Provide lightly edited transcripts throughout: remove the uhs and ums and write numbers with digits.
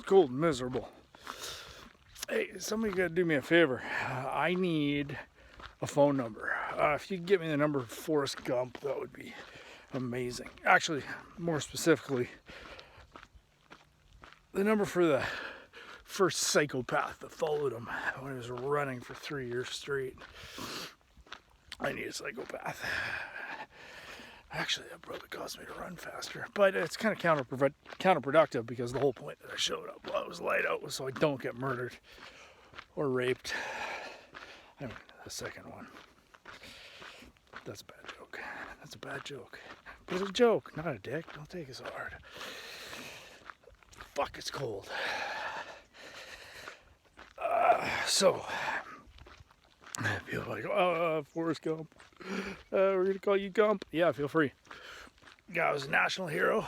cold and miserable. Hey, somebody got to do me a favor. I need a phone number. If you could get me the number of Forrest Gump, that would be amazing. Actually, more specifically, the number for the first psychopath that followed him when he was running for 3 years straight. I need a psychopath. Actually, that probably caused me to run faster. But it's kind of counterproductive because the whole point that I showed up while it was light out was so I don't get murdered or raped. I mean, the second one. That's a bad joke. That's a bad joke. But it's a joke, not a dick. Don't take it so hard. Fuck, it's cold. So, people are like, Forrest Gump. We're going to call you Gump. Yeah, feel free. Guy was a national hero.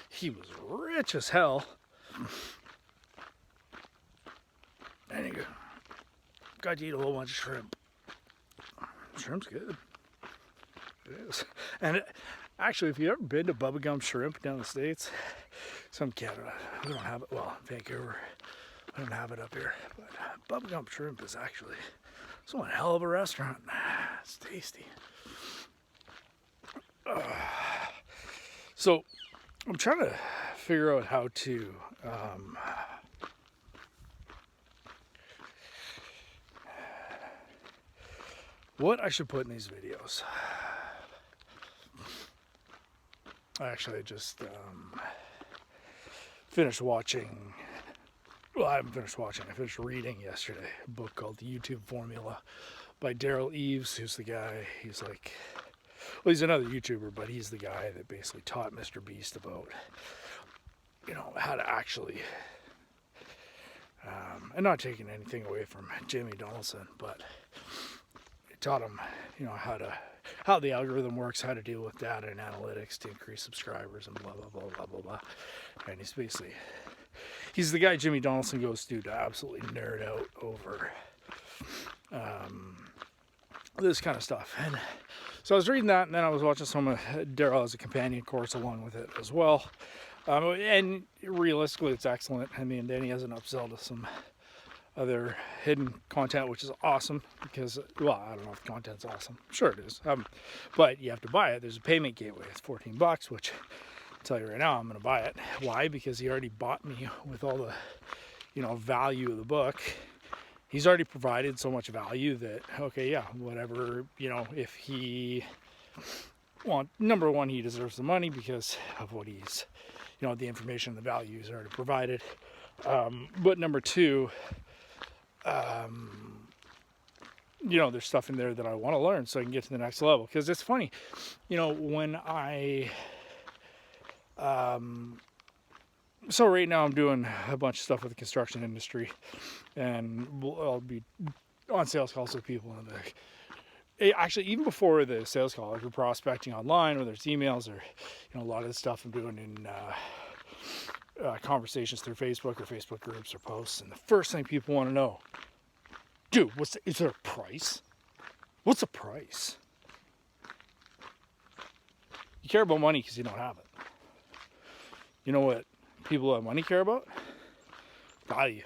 He was rich as hell. And he got to eat a whole bunch of shrimp. Shrimp's good. It is. And actually, if you've ever been to Bubba Gump Shrimp down in the States, some Canada, we don't have it. Well, Vancouver, we don't have it up here. But Bubba Gump Shrimp is actually, it's one hell of a restaurant. It's tasty. So, I'm trying to figure out how to what I should put in these videos. Actually, I just finished watching. Well, I haven't finished watching. I finished reading yesterday a book called The YouTube Formula by Daryl Eves, who's the guy. He's like, well, he's another YouTuber, but he's the guy that basically taught Mr. Beast about, you know, how to actually, and not taking anything away from Jimmy Donaldson, but he taught him, you know, how the algorithm works, how to deal with data and analytics to increase subscribers and blah, blah, blah, blah, blah, blah. And he's basically, he's the guy Jimmy Donaldson goes to absolutely nerd out over this kind of stuff. And so I was reading that, and then I was watching some of Daryl as a companion course along with it as well. And realistically, it's excellent. I mean, then he has an upsell to some other hidden content, which is awesome because, well, I don't know if the content's awesome. Sure it is. But you have to buy it. There's a payment gateway. It's $14, which I'll tell you right now, I'm going to buy it. Why? Because he already bought me with all the, you know, value of the book. He's already provided so much value that, okay, yeah, whatever, you know, if he number one, he deserves the money because of what he's, you know, the information, the value he's already provided. But number two, you know, there's stuff in there that I want to learn so I can get to the next level. Because it's funny, you know, when so right now I'm doing a bunch of stuff with the construction industry, and I'll be on sales calls with people, and actually even before the sales call, like we're prospecting online, or there's emails, or, you know, a lot of the stuff I'm doing in conversations through Facebook or Facebook groups or posts. And the first thing people want to know, dude, is there a price? What's the price? You care about money because you don't have it. You know what people who have money care about? Value.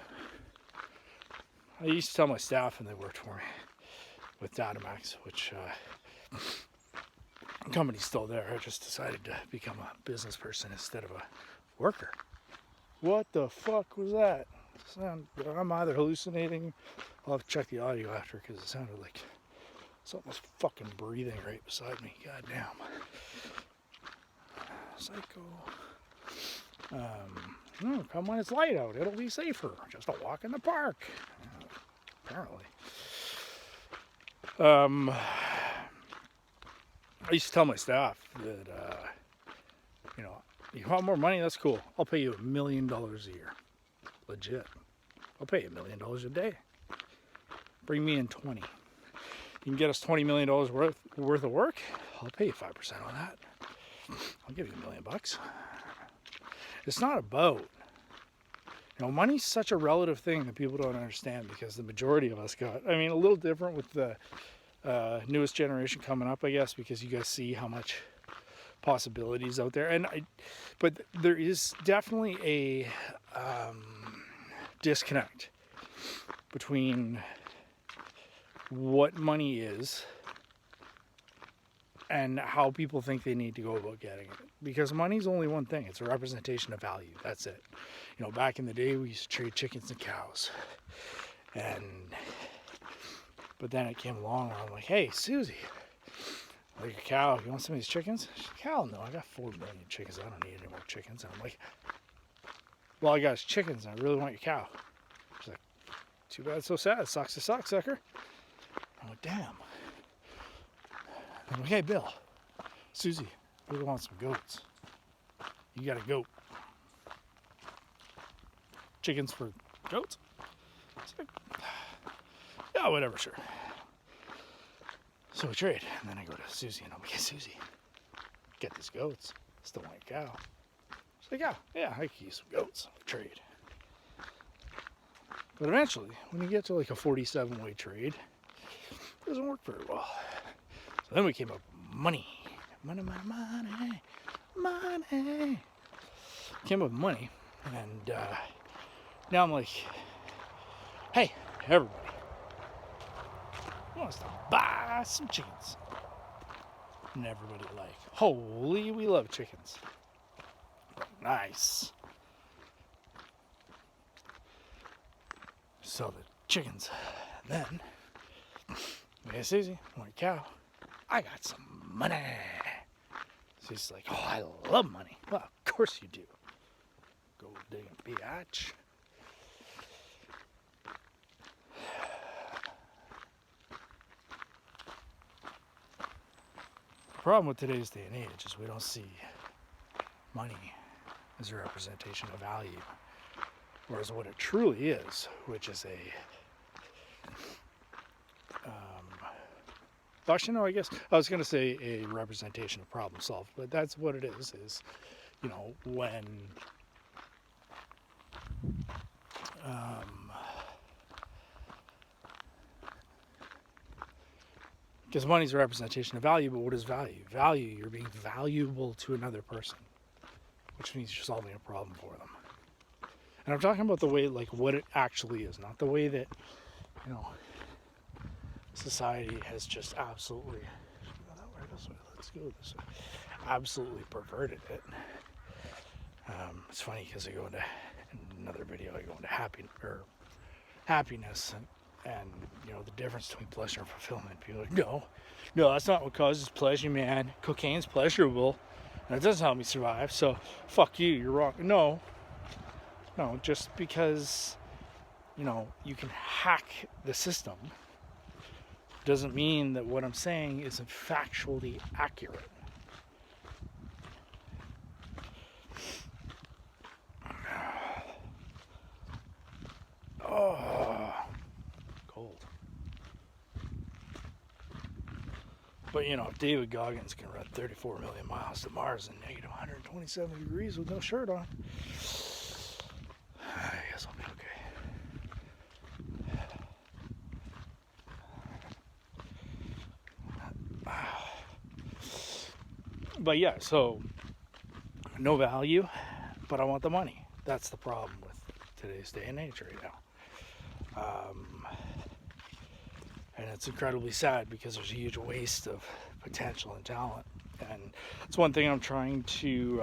I used to tell my staff when they worked for me with Datamax, which the company's still there. I just decided to become a business person instead of a worker. What the fuck was that? I'm either hallucinating. I'll have to check the audio after because it sounded like something was fucking breathing right beside me. God damn. Psycho. Come when it's light out. It'll be safer. Just a walk in the park. Apparently. I used to tell my staff that, you know, you want more money? That's cool. I'll pay you $1 million a year. Legit. I'll pay you $1 million a day. Bring me in 20. You can get us $20 million worth of work. I'll pay you 5% on that. I'll give you $1 million. It's not about, you know, money's such a relative thing that people don't understand because the majority of us got, I mean, a little different with the newest generation coming up, I guess, because you guys see how much possibilities out there. But there is definitely a disconnect between what money is and how people think they need to go about getting it. Because money's only one thing. It's a representation of value. That's it. Back in the day, we used to trade chickens and cows. But then it came along and I'm like, hey, Susie, like a cow, you want some of these chickens? She's like, hell no, I got 4 million chickens. I don't need any more chickens. And I'm like, well, I got is chickens and I really want your cow. She's like, too bad, so sad. Sucks to suck, sucker. I'm like, damn. I'm like, hey, Bill, Susie, we want some goats. You got a goat. Chickens for goats? It's like, yeah, whatever, sure. So we trade, and then I go to Susie, and I'm like, hey, Susie, get these goats. Still want your cow. She's like, yeah, I could use some goats. Trade. But eventually, when you get to like a 47-way trade, it doesn't work very well. So then we came up with money. Money. Came up with money, and now I'm like, hey, everybody, who wants to buy some chickens? And everybody like, holy, we love chickens. Nice. So the chickens, and then, hey Susie, want a cow? I got some money. She's like, oh, I love money. Well, of course you do. Go dig a biatch. The problem with today's day and age is we don't see money as a representation of value. Whereas what it truly is, which is actually, no, I guess I was going to say a representation of problem solved, but that's what it is, when because money's a representation of value, but what is value? Value, you're being valuable to another person, which means you're solving a problem for them. And I'm talking about the way, like, what it actually is, not the way that, society has just absolutely, let's go this way, absolutely perverted it. It's funny because I go into another video, I go into happiness and the difference between pleasure and fulfillment. People are like, no, that's not what causes pleasure, man. Cocaine's pleasurable, and it doesn't help me survive. So fuck you, you're wrong. No, just because you can hack the system doesn't mean that what I'm saying isn't factually accurate. Oh, cold. But if David Goggins can run 34 million miles to Mars in negative 127 degrees with no shirt on, I guess I'll be okay. But yeah, so no value, but I want the money. That's the problem with today's day and age right now. And it's incredibly sad because there's a huge waste of potential and talent. And it's one thing I'm trying to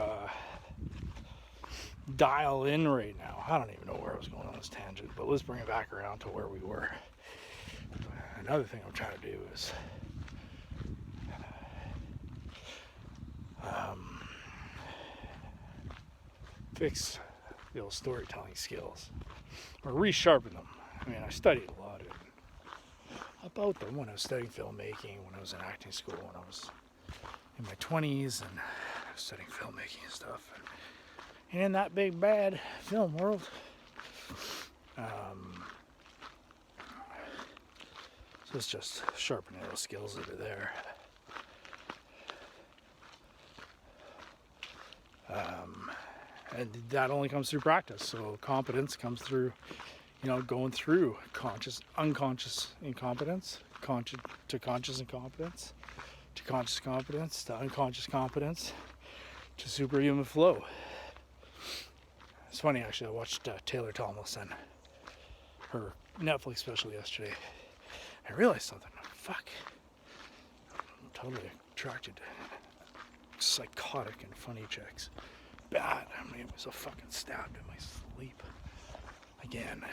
dial in right now. I don't even know where I was going on this tangent, but let's bring it back around to where we were. Another thing I'm trying to do is fix the old storytelling skills, or resharpen them. I mean, I studied a lot about them when I was studying filmmaking, when I was in acting school, when I was in my 20s, and I was studying filmmaking and stuff. And in that big bad film world, so it's just sharpening those skills that are there. And that only comes through practice. So competence comes through, going through unconscious incompetence, to conscious incompetence, to conscious competence, to unconscious competence, to superhuman flow. It's funny, actually. I watched Taylor Tomlinson, her Netflix special yesterday. I realized something. Fuck. I'm totally attracted to psychotic and funny chicks. Bad. I mean, I was so fucking stabbed in my sleep. Again.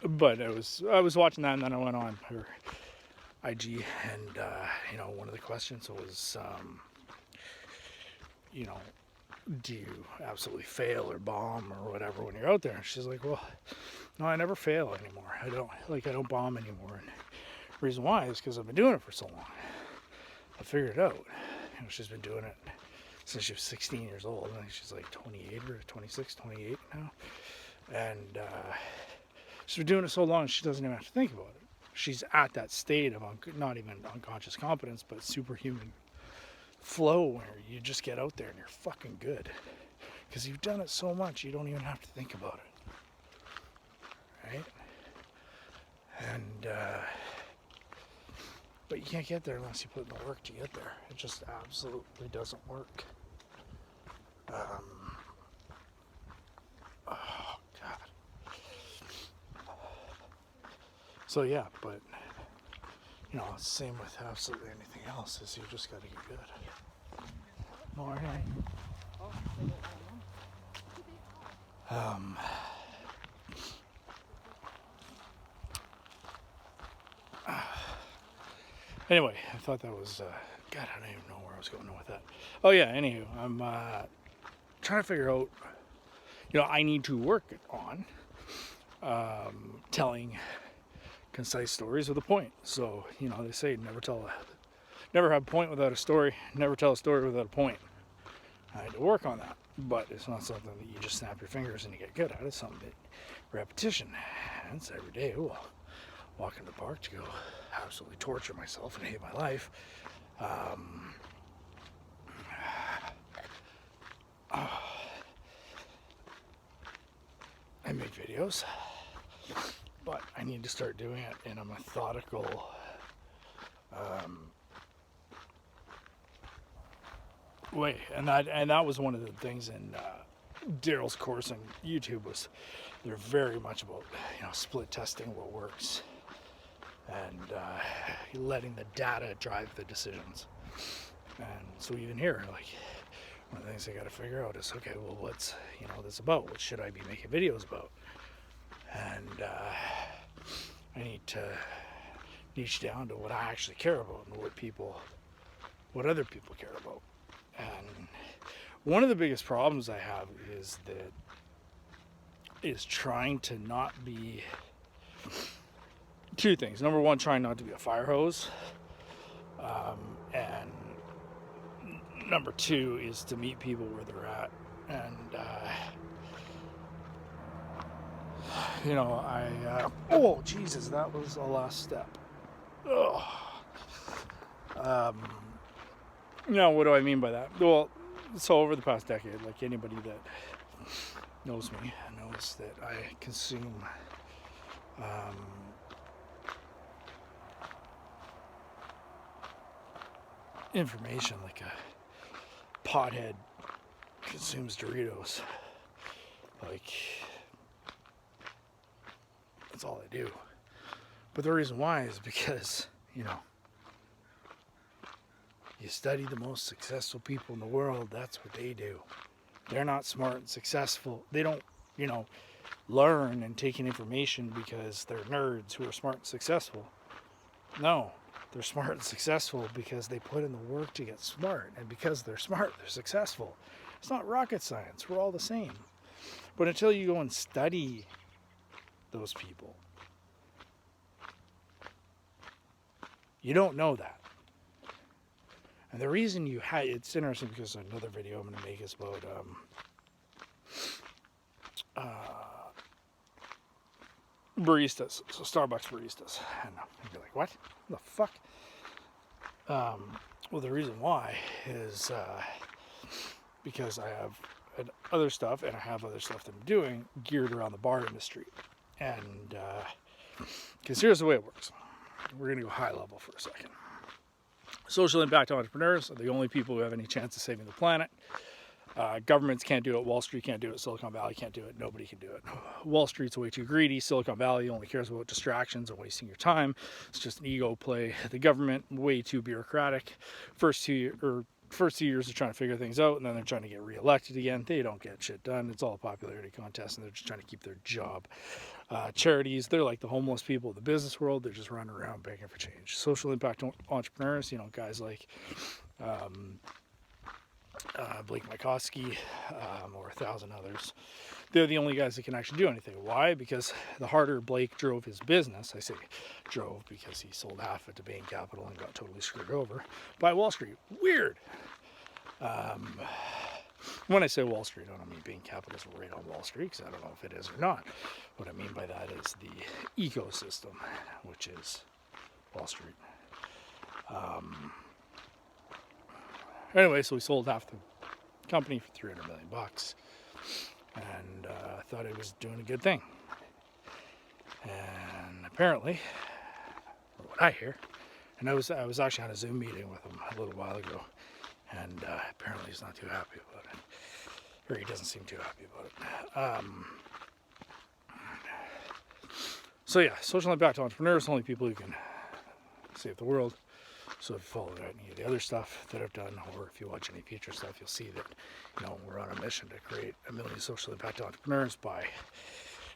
But I was watching that, and then I went on her IG, and you know, one of the questions was, you know, do you absolutely fail or bomb or whatever when you're out there? And she's like, well, no, I never fail anymore. I don't bomb anymore. And the reason why is because I've been doing it for so long. I figured it out. You know, she's been doing it since she was 16 years old. I think she's like 28 or 26, 28 now. And she's been doing it so long, she doesn't even have to think about it. She's at that state of not even unconscious competence, but superhuman flow where you just get out there and you're fucking good. Because you've done it so much, you don't even have to think about it. Right? And, but you can't get there unless you put in the work to get there. It just absolutely doesn't work. Oh, God. So, yeah, but, you know, same with absolutely anything else, is you just got to get good. Morning. Anyway, I thought that was, God, I don't even know where I was going with that. Oh yeah, anywho, I'm trying to figure out, you know, I need to work on telling concise stories with a point. So, you know, they say never have a point without a story, never tell a story without a point. I had to work on that, but it's not something that you just snap your fingers and you get good at. It's something that repetition. And it's every day. Ooh, walk in the park to go absolutely torture myself and hate my life. I make videos, but I need to start doing it in a methodical way, and that was one of the things in Daryl's course on YouTube. Was they're very much about, you know, split testing what works and letting the data drive the decisions. And so even here, like, one of the things I got to figure out is, okay, well, what's, you know, this about? What should I be making videos about? And I need to niche down to what I actually care about and what other people care about. And one of the biggest problems I have is trying to not be two things. Number one, trying not to be a fire hose. And number two is to meet people where they're at. And, you know, oh, Jesus, that was the last step. Ugh. You know, what do I mean by that? Well, so over the past decade, like anybody that knows me knows that I consume information like a pothead consumes Doritos. Like, that's all I do. But the reason why is because, you know, you study the most successful people in the world, that's what they do. They're not smart and successful. They don't, you know, learn and take in information because they're nerds who are smart and successful. No, they're smart and successful because they put in the work to get smart. And because they're smart, they're successful. It's not rocket science. We're all the same. But until you go and study those people, you don't know that. And the reason it's interesting because another video I'm going to make is about baristas, so Starbucks baristas. And you're like, what the fuck? Well, the reason why is because I have other stuff, and I have other stuff that I'm doing geared around the bar industry. And because here's the way it works. We're going to go high level for a second. Social impact entrepreneurs are the only people who have any chance of saving the planet. Governments can't do it. Wall Street can't do it. Silicon Valley can't do it. Nobody can do it. Wall Street's way too greedy. Silicon Valley only cares about distractions and wasting your time. It's just an ego play. The government, way too bureaucratic. First 2 years they're trying to figure things out, and then they're trying to get reelected again. They don't get shit done. It's all a popularity contest, and they're just trying to keep their job. Charities, they're like the homeless people of the business world. They're just running around begging for change. Social impact entrepreneurs, guys like Blake Mycoskie, or 1,000 others. They're the only guys that can actually do anything. Why? Because the harder Blake drove his business, I say drove because he sold half it to Bain Capital and got totally screwed over by Wall Street. Weird. When I say Wall Street, I don't mean Bain Capital is right on Wall Street, because I don't know if it is or not. What I mean by that is the ecosystem, which is Wall Street. Anyway, so we sold half the company for $300 million, and thought it was doing a good thing. And apparently, from what I hear, and I was actually on a Zoom meeting with him a little while ago, and apparently he's not too happy about it, or he doesn't seem too happy about it. So yeah, social impact entrepreneurs, only people who can save the world. So if you follow any of the other stuff that I've done, or if you watch any future stuff, you'll see that, we're on a mission to create 1 million social impact entrepreneurs by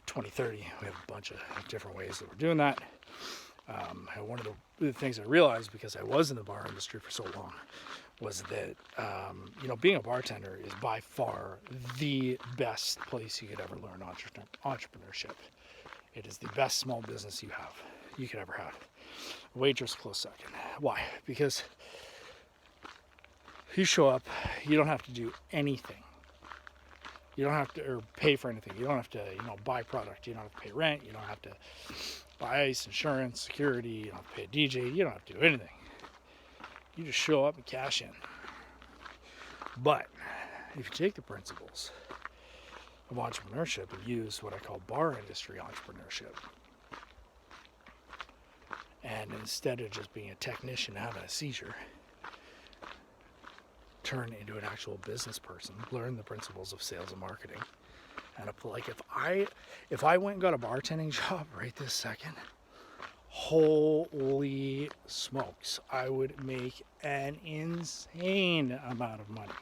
2030. We have a bunch of different ways that we're doing that. And one of the things I realized, because I was in the bar industry for so long, was that, being a bartender is by far the best place you could ever learn entrepreneurship. It is the best small business you could ever have. Waitress, close second. Why? Because you show up, you don't have to do anything. You don't have to or pay for anything. You don't have to, buy product. You don't have to pay rent. You don't have to buy ice, insurance, security. You don't have to pay a DJ. You don't have to do anything. You just show up and cash in. But if you take the principles of entrepreneurship and use what I call bar industry entrepreneurship, and instead of just being a technician having a seizure, turn into an actual business person, learn the principles of sales and marketing. And if I went and got a bartending job right this second, holy smokes, I would make an insane amount of money.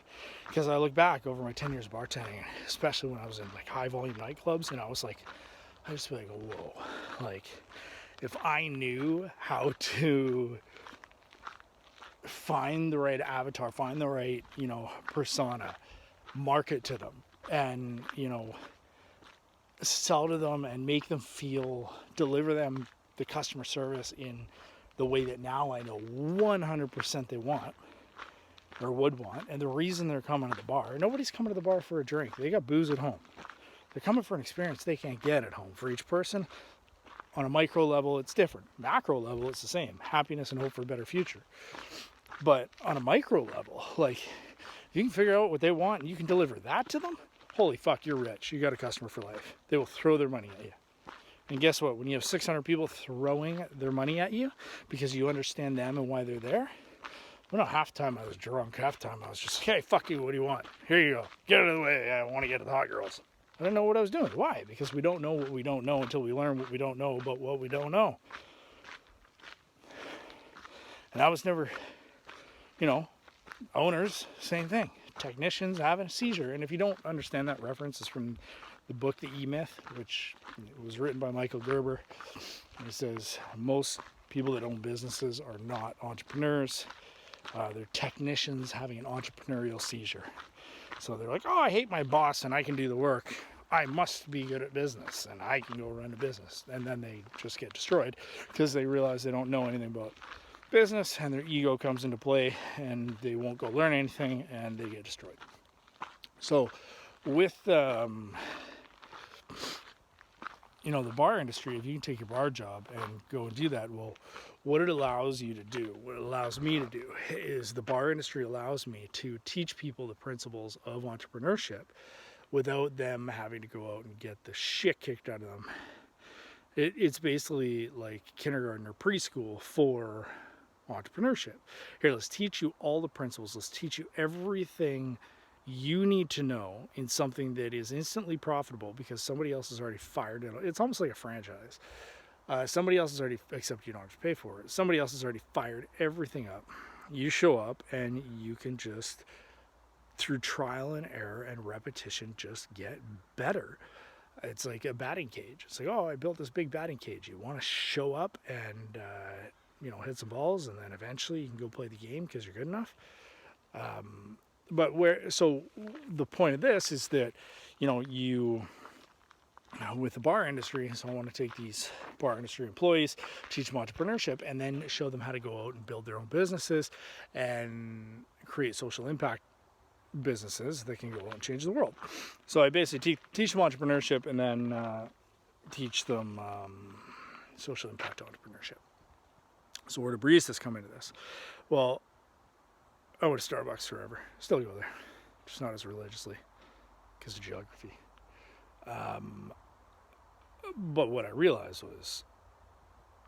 Because I look back over my 10 years bartending, especially when I was in like high volume nightclubs, and I just feel like, whoa, like, if I knew how to find the right avatar, find the right, persona, market to them, and, sell to them and make them deliver them the customer service in the way that now I know 100% they want or would want. And the reason they're coming to the bar, nobody's coming to the bar for a drink. They got booze at home. They're coming for an experience they can't get at home. For each person, on a micro level, it's different. Macro level, it's the same. Happiness and hope for a better future. But on a micro level, like, you can figure out what they want and you can deliver that to them, holy fuck, you're rich. You got a customer for life. They will throw their money at you. And guess what? When you have 600 people throwing their money at you because you understand them and why they're there, well, no, half the time I was drunk. Half the time I was just, hey, fuck you, what do you want? Here you go. Get out of the way. I want to get to the hot girls. I didn't know what I was doing. Why? Because we don't know what we don't know until we learn what we don't know about what we don't know. And I was never, owners, same thing. Technicians having a seizure. And if you don't understand that reference, it's from the book, The E-Myth, which was written by Michael Gerber. And it says, most people that own businesses are not entrepreneurs. They're technicians having an entrepreneurial seizure. So they're like, oh, I hate my boss and I can do the work. I must be good at business and I can go run a business. And then they just get destroyed because they realize they don't know anything about business and their ego comes into play and they won't go learn anything and they get destroyed. So with, the bar industry, if you can take your bar job and go and do that, well, what it allows you to do, what it allows me to do, is the bar industry allows me to teach people the principles of entrepreneurship without them having to go out and get the shit kicked out of them. It's basically like kindergarten or preschool for entrepreneurship. Here, let's teach you all the principles. Let's teach you everything you need to know in something that is instantly profitable because somebody else has already fired it. It's almost like a franchise. Somebody else has already, except you don't have to pay for it. Somebody else has already fired everything up. You show up and you can just, through trial and error and repetition, just get better. It's like a batting cage. It's like, oh, I built this big batting cage. You want to show up and, hit some balls, and then eventually you can go play the game because you're good enough. So the point of this is that, with the bar industry, so I want to take these bar industry employees, teach them entrepreneurship, and then show them how to go out and build their own businesses and create social impact businesses that can go out and change the world. So I basically teach them entrepreneurship and then teach them social impact entrepreneurship. So where do baristas come into this? Well, I went to Starbucks forever. Still go there, just not as religiously because of geography. But what I realized was,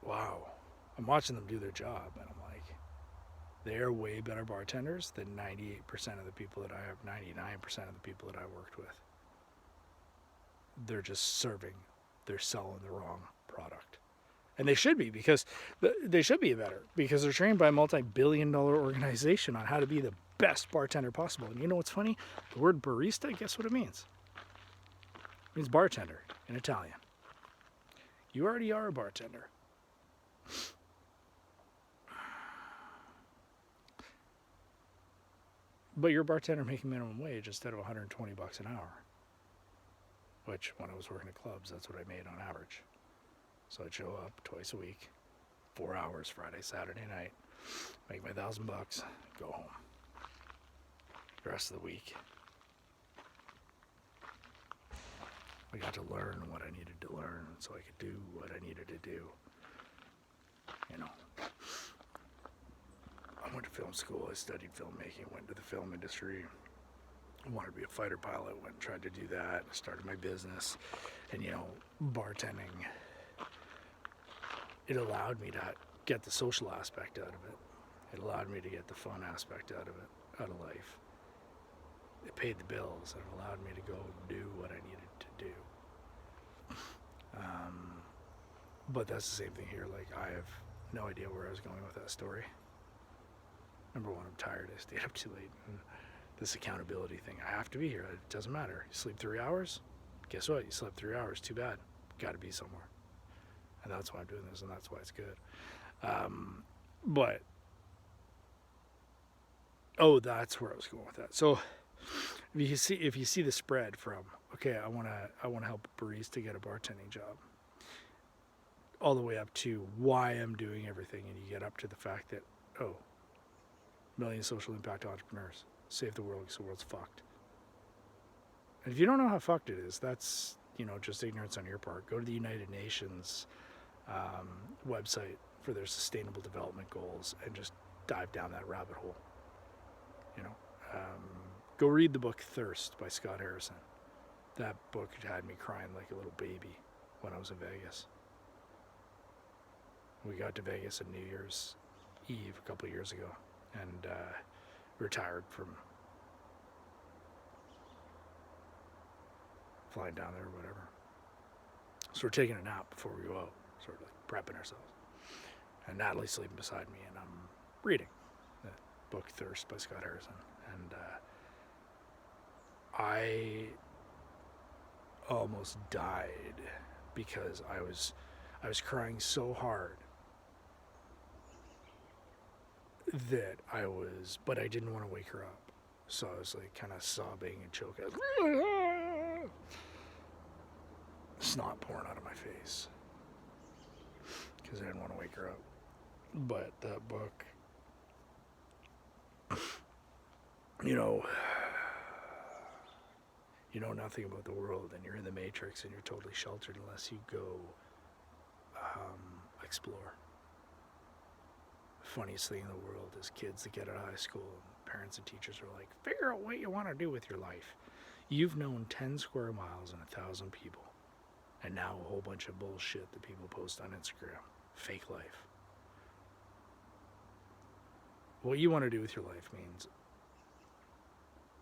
wow, I'm watching them do their job, and I'm like, they're way better bartenders than 98% of the people that I have, 99% of the people that I worked with. They're just serving, they're selling the wrong product. And they should be, because they should be better, because they're trained by a multi-billion-dollar organization on how to be the best bartender possible. And you know what's funny? The word barista, guess what it means? It means bartender in Italian. You already are a bartender. But you're a bartender making minimum wage instead of $120 an hour. Which, when I was working at clubs, that's what I made on average. So I'd show up twice a week, 4 hours, Friday, Saturday night, make my $1,000, go home. The rest of the week, I got to learn what I needed to learn so I could do what I needed to do. I went to film school, I studied filmmaking, went to the film industry. I wanted to be a fighter pilot, went and tried to do that, started my business. And, bartending, it allowed me to get the social aspect out of it. It allowed me to get the fun aspect out of life. It paid the bills and it allowed me to go do what I needed to do. But that's the same thing here. Like, I have no idea where I was going with that story. Number one, I'm tired. I stayed up too late. And this accountability thing, I have to be here. It doesn't matter. You sleep 3 hours? Guess what? You slept 3 hours. Too bad. Got to be somewhere. And that's why I'm doing this, and that's why it's good. That's where I was going with that. So if you see the spread from, okay, I want to help a barista get a bartending job, all the way up to why I'm doing everything, and you get up to the fact that, million social impact entrepreneurs, save the world because the world's fucked. And if you don't know how fucked it is, that's, just ignorance on your part. Go to the United Nations website for their sustainable development goals and just dive down that rabbit hole. Go read the book Thirst by Scott Harrison. That book had me crying like a little baby when I was in Vegas. We got to Vegas on New Year's Eve a couple of years ago and retired from flying down there or whatever. So we're taking a nap before we go out, sort of like prepping ourselves. And Natalie's sleeping beside me, and I'm reading the book Thirst by Scott Harrison. And I almost died because I was crying so hard that but I didn't want to wake her up. So I was like kind of sobbing and choking. Snot pouring out of my face because I didn't want to wake her up. But that book, you know nothing about the world, and you're in the Matrix, and you're totally sheltered unless you go explore. The funniest thing in the world is kids that get out of high school, and parents and teachers are like, figure out what you want to do with your life. You've known 10 square miles and 1,000 people, and now a whole bunch of bullshit that people post on Instagram. Fake life. what you want to do with your life means,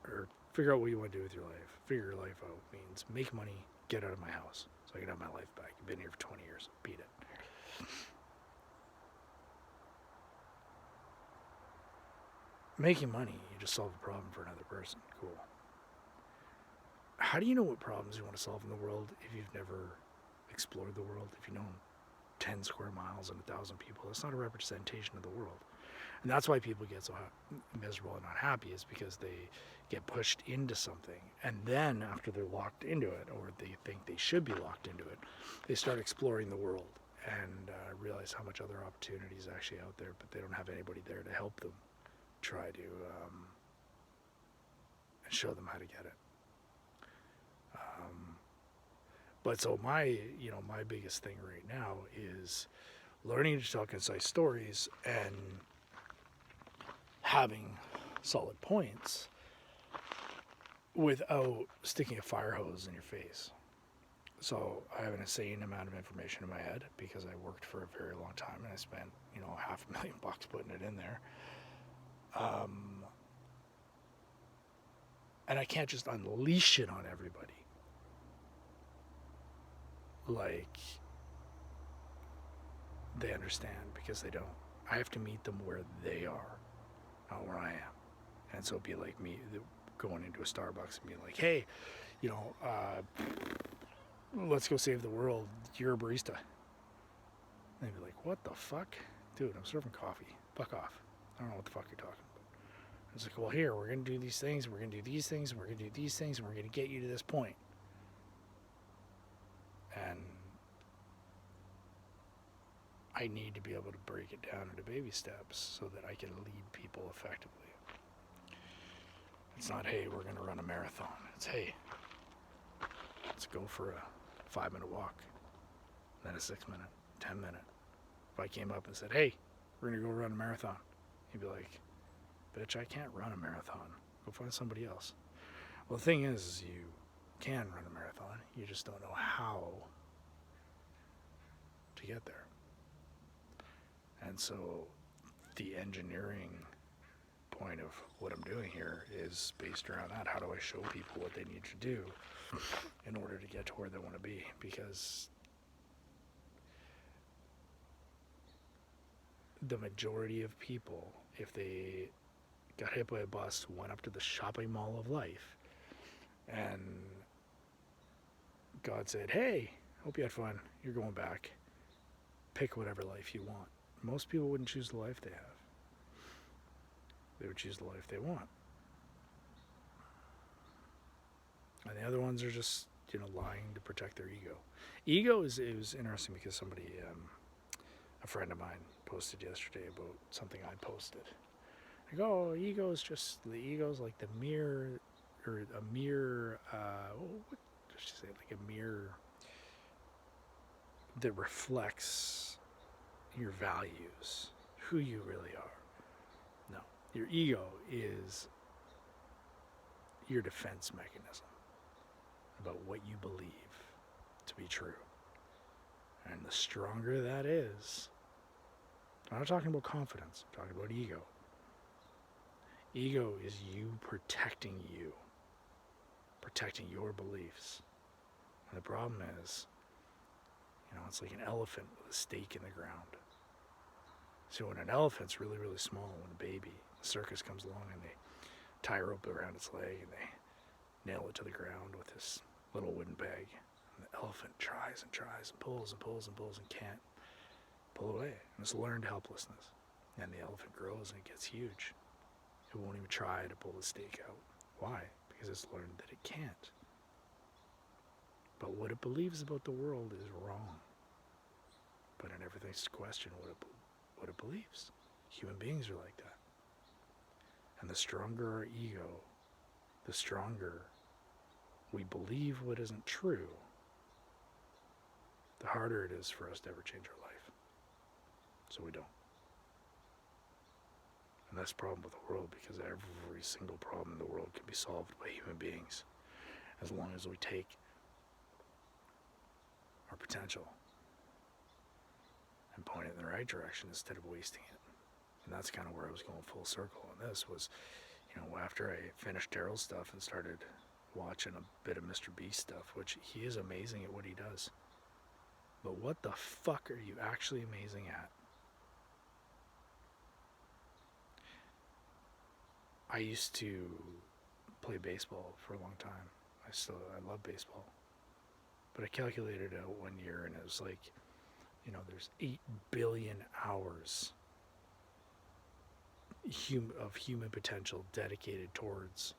or figure out what you want to do with your life, figure your life out means make money, get out of my house so I can have my life back. You've been here for 20 years. Beat it. Making money, you just solve a problem for another person. Cool. How do you know what problems you want to solve in the world if you've never explored the world? If you know 10 square miles and 1,000 people, that's not a representation of the world. And that's why people get so miserable and unhappy, is because they get pushed into something. And then after they're locked into it, or they think they should be locked into it, they start exploring the world and realize how much other opportunities are actually out there, but they don't have anybody there to help them try to and show them how to get it. But so my biggest thing right now is learning to tell concise stories and having solid points without sticking a fire hose in your face. So I have an insane amount of information in my head because I worked for a very long time and I spent, $500,000 putting it in there. And I can't just unleash it on everybody. Like they understand, because they don't. I have to meet them where they are, not where I am. And so it'd be like me going into a Starbucks and being like, hey, let's go save the world. You're a barista. And they'd be like, what the fuck? Dude, I'm serving coffee. Fuck off. I don't know what the fuck you're talking about. It's like, well, here, we're going to do these things, we're going to do these things, we're going to do these things, and we're going to get you to this point. And I need to be able to break it down into baby steps so that I can lead people effectively. It's not, hey, we're going to run a marathon. It's, hey, let's go for a 5-minute walk, then a 6-minute, 10-minute. If I came up and said, hey, we're going to go run a marathon, he'd be like, bitch, I can't run a marathon. Go find somebody else. Well, the thing is you can run a marathon. You just don't know how to get there. And so the engineering point of what I'm doing here is based around that. How do I show people what they need to do in order to get to where they want to be? Because the majority of people, if they got hit by a bus, went up to the shopping mall of life, and God said, hey, hope you had fun, you're going back, pick whatever life you want. Most people wouldn't choose the life they have. They would choose the life they want. And the other ones are just, lying to protect their ego. It was interesting because somebody, a friend of mine posted yesterday about something I posted. Like, oh, the ego's like the mirror, or a mirror, what did she say? Like a mirror that reflects your values, who you really are. No, your ego is your defense mechanism about what you believe to be true. And the stronger that is, I'm not talking about confidence, I'm talking about ego. Ego is you, protecting your beliefs. And the problem is, it's like an elephant with a stake in the ground. So when an elephant's really, really small, when a baby, the circus comes along and they tie a rope around its leg and they nail it to the ground with this little wooden peg. And the elephant tries and tries and pulls and pulls and pulls and can't pull away. And it's learned helplessness. And the elephant grows and it gets huge. It won't even try to pull the stake out. Why? Because it's learned that it can't. But what it believes about the world is wrong. But it never thinks to question what it believes. Human beings are like that. And the stronger our ego, the stronger we believe what isn't true, the harder it is for us to ever change our life. So we don't. And that's the problem with the world, because every single problem in the world can be solved by human beings, as long as we take our potential and point it in the right direction instead of wasting it And that's kind of where I was going full circle on this was, you know, after I finished Daryl's stuff and started watching a bit of Mr. Beast stuff, which he is amazing at what he does. But what the fuck are you actually amazing at? I used to play baseball for a long time. I love baseball. But I calculated out one year and it was like, you know, there's 8 billion hours of human potential dedicated towards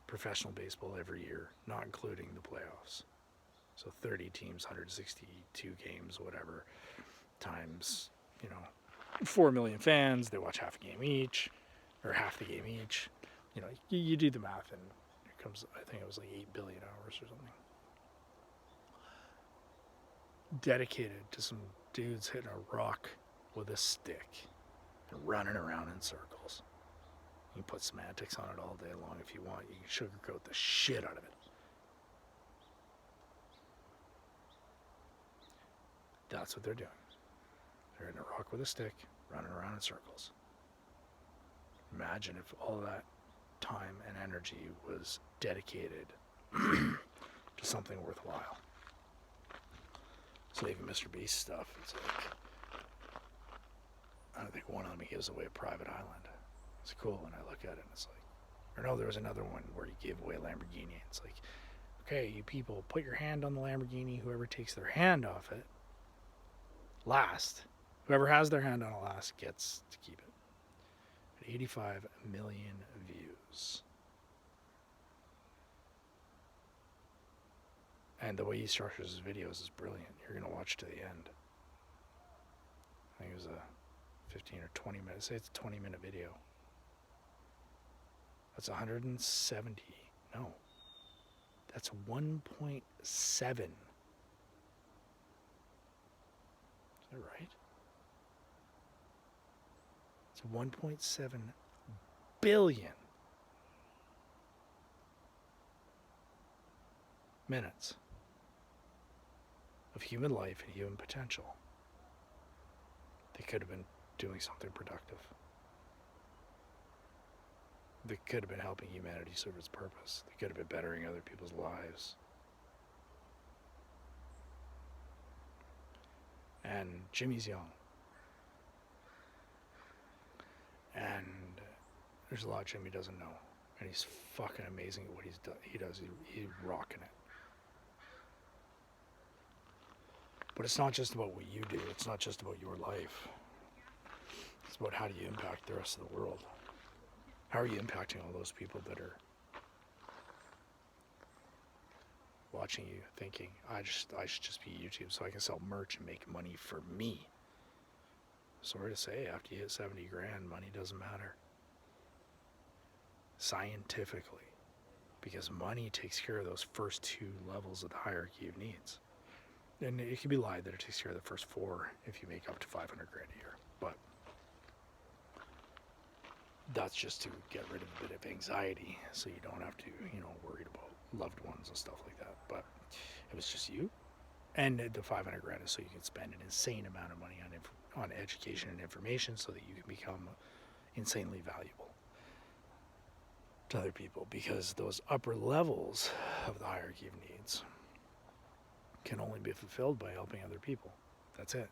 professional baseball every year, not including the playoffs. So 30 teams, 162 games, whatever, times, you know, 4 million fans. They watch half a game each, or half the game each. You know, you do the math and it comes, I think it was like 8 billion hours or something. Dedicated to some dudes hitting a rock with a stick and running around in circles. You can put semantics on it all day long if you want. You can sugarcoat the shit out of it. That's what they're doing. They're hitting a rock with a stick, running around in circles. Imagine if all that time and energy was dedicated to something worthwhile. So even Mr. Beast stuff, it's like, I don't think one of them gives away a private island. It's cool when I look at it and it's like, or no, there was another one where he gave away a Lamborghini. It's like, okay, you people, put your hand on the Lamborghini. Whoever takes their hand off it last, whoever has their hand on it last gets to keep it. 85 million views. And the way he structures his videos is brilliant. You're going to watch to the end. I think it was a 15 or 20 minutes. Say it's a 20-minute video. That's 170. No. That's 1.7. Is that right? It's 1.7 billion minutes of human life and human potential. They could have been doing something productive. They could have been helping humanity serve its purpose. They could have been bettering other people's lives. And Jimmy's young. And there's a lot Jimmy doesn't know. And he's fucking amazing at what he does. He's rocking it. But it's not just about what you do. It's not just about your life. It's about how do you impact the rest of the world. How are you impacting all those people that are watching you thinking, I should just be YouTube so I can sell merch and make money for me. Sorry to say, after you hit 70 grand, money doesn't matter. Scientifically. Because money takes care of those first 2 levels of the hierarchy of needs. And it can be lied that it takes care of the first 4 if you make up to 500 grand a year. But that's just to get rid of a bit of anxiety so you don't have to, worried about loved ones and stuff like that. But it was just you. And the 500 grand is so you can spend an insane amount of money on education and information so that you can become insanely valuable to other people, because those upper levels of the hierarchy of needs can only be fulfilled by helping other people. That's it.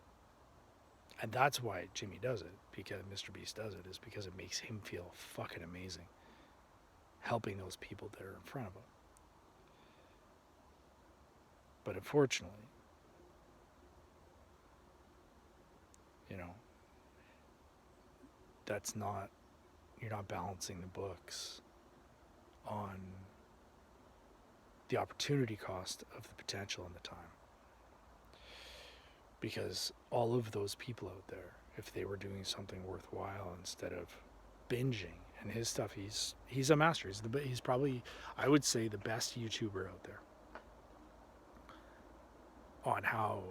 And that's why Jimmy does it, because Mr. Beast does it, is because it makes him feel fucking amazing helping those people that are in front of him. But unfortunately, that's not, you're not balancing the books on the opportunity cost of the potential and the time. Because all of those people out there, if they were doing something worthwhile instead of binging, and his stuff, he's a master. He's probably, I would say, the best YouTuber out there on how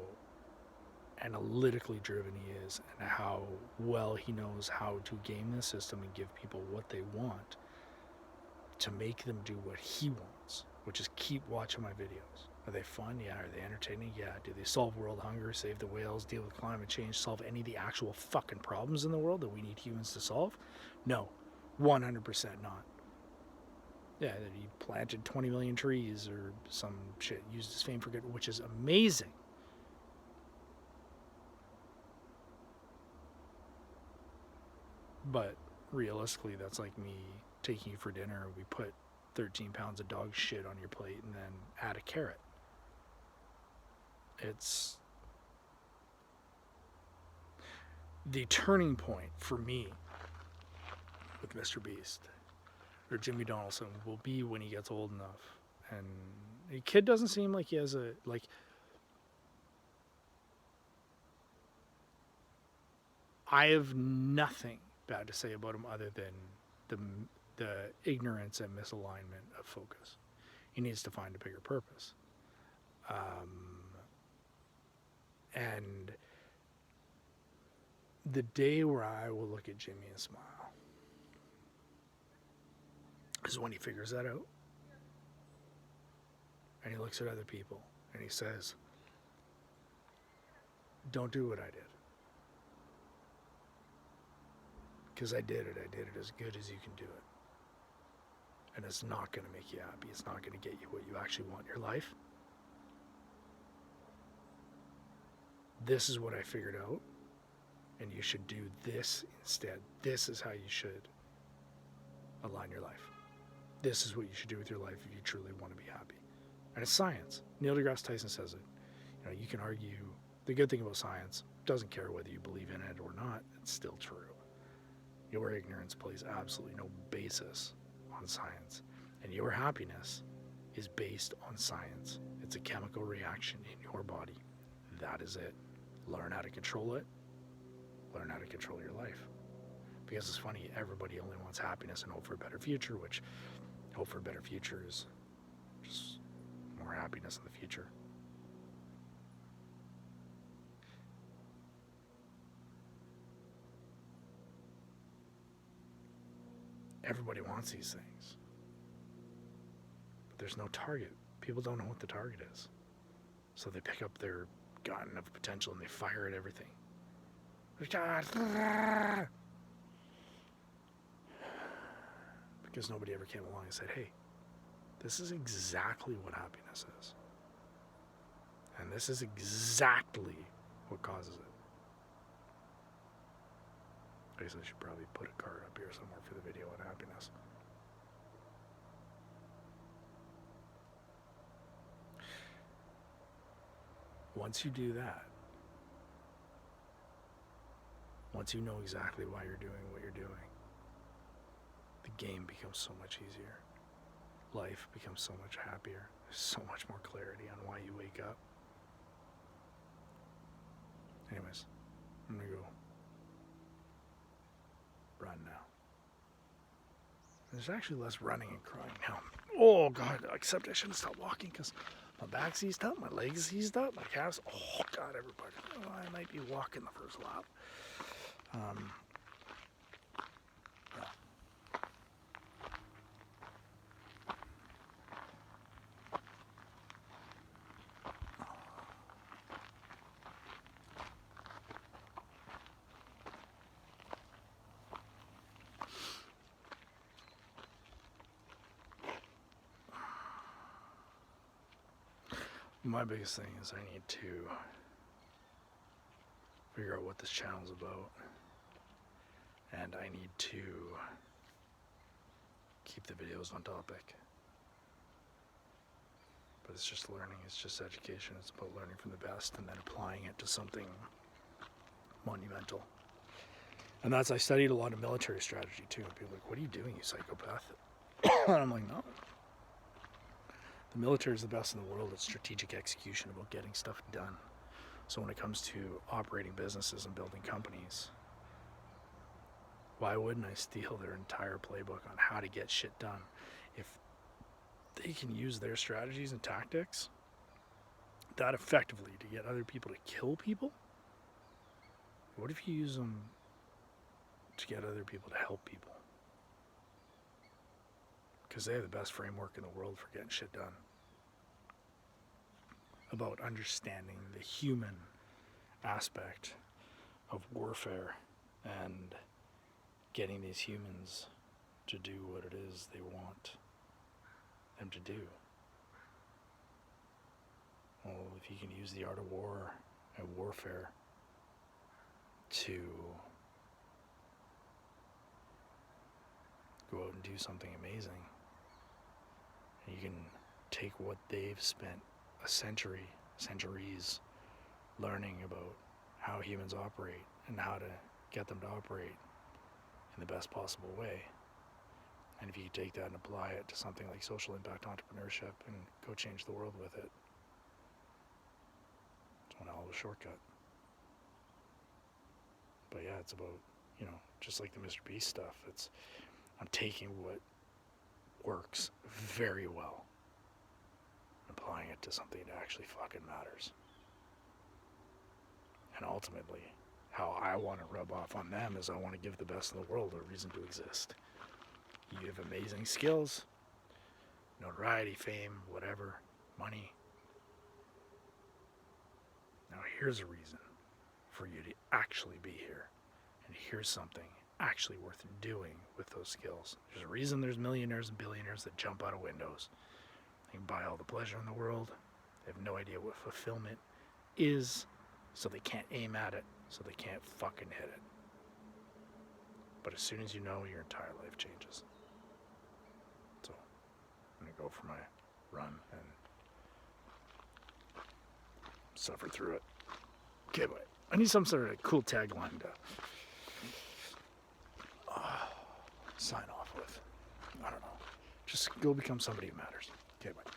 analytically driven he is and how well he knows how to game the system and give people what they want to make them do what he wants. which is keep watching my videos. Are they fun? Yeah. Are they entertaining? Yeah. Do they solve world hunger, save the whales, deal with climate change, solve any of the actual fucking problems in the world that we need humans to solve? No. 100% not. Yeah, that he planted 20 million trees or some shit, used his fame for good, which is amazing. But realistically, that's like me taking you for dinner. We put 13 pounds of dog shit on your plate and then add a carrot. It's the turning point for me with Mr. Beast or Jimmy Donaldson will be when he gets old enough. And the kid doesn't seem like he has a, like, I have nothing bad to say about him other than the ignorance and misalignment of focus. He needs to find a bigger purpose. And the day where I will look at Jimmy and smile is when he figures that out. And he looks at other people and he says, don't do what I did. Because I did it as good as you can do it. And it's not going to make you happy. It's not going to get you what you actually want in your life. This is what I figured out. And you should do this instead. This is how you should align your life. This is what you should do with your life if you truly want to be happy. And it's science. Neil deGrasse Tyson says it. You know, you can argue. The good thing about science, doesn't care whether you believe in it or not, it's still true. Your ignorance plays absolutely no basis on science. And your happiness is based on science. It's a chemical reaction in your body. That is it. Learn how to control it. Learn how to control your life. Because it's funny, everybody only wants happiness and hope for a better future, which hope for a better future is just more happiness in the future. Everybody wants these things. But there's no target. People don't know what the target is. So they pick up their gun of potential and they fire at everything. Because nobody ever came along and said, hey, this is exactly what happiness is. And this is exactly what causes it. I guess I should probably put a card up here somewhere for the video on happiness. Once you do that, once you know exactly why you're doing what you're doing, the game becomes so much easier. Life becomes so much happier. There's so much more clarity on why you wake up. Anyways, I'm gonna go run now. There's actually less running and crying now. Oh God, except I shouldn't stop walking because my back's eased up, my legs eased up, my calves. Oh God, everybody. Oh, I might be walking the first lap. Yeah. My biggest thing is I need to figure out what this channel's about. And I need to keep the videos on topic. But it's just learning, it's just education. It's about learning from the best and then applying it to something monumental. And I studied a lot of military strategy too. And people are like, what are you doing, you psychopath? And I'm like, no. The military is the best in the world at strategic execution, about getting stuff done. So when it comes to operating businesses and building companies, why wouldn't I steal their entire playbook on how to get shit done? If they can use their strategies and tactics that effectively to get other people to kill people, what if you use them to get other people to help people? because they have the best framework in the world for getting shit done. About understanding the human aspect of warfare and getting these humans to do what it is they want them to do. Well, if you can use the art of war and warfare to go out and do something amazing, and you can take what they've spent centuries learning about how humans operate and how to get them to operate in the best possible way. And if you take that and apply it to something like social impact entrepreneurship and go change the world with it, it's one hell of a shortcut. But yeah, it's about, just like the Mr. Beast stuff, I'm taking what works very well, applying it to something that actually fucking matters. And ultimately, how I want to rub off on them is I want to give the best in the world a reason to exist. You have amazing skills, notoriety, fame, whatever, money. Now here's a reason for you to actually be here. And here's something actually worth doing with those skills. There's a reason there's millionaires and billionaires that jump out of windows. They can buy all the pleasure in the world. They have no idea what fulfillment is, so they can't aim at it, so they can't fucking hit it. But as soon as you know, your entire life changes. So, I'm going to go for my run and suffer through it. Okay, but I need some sort of cool tagline to sign off with. I don't know. Just go become somebody who matters. Okay, bye.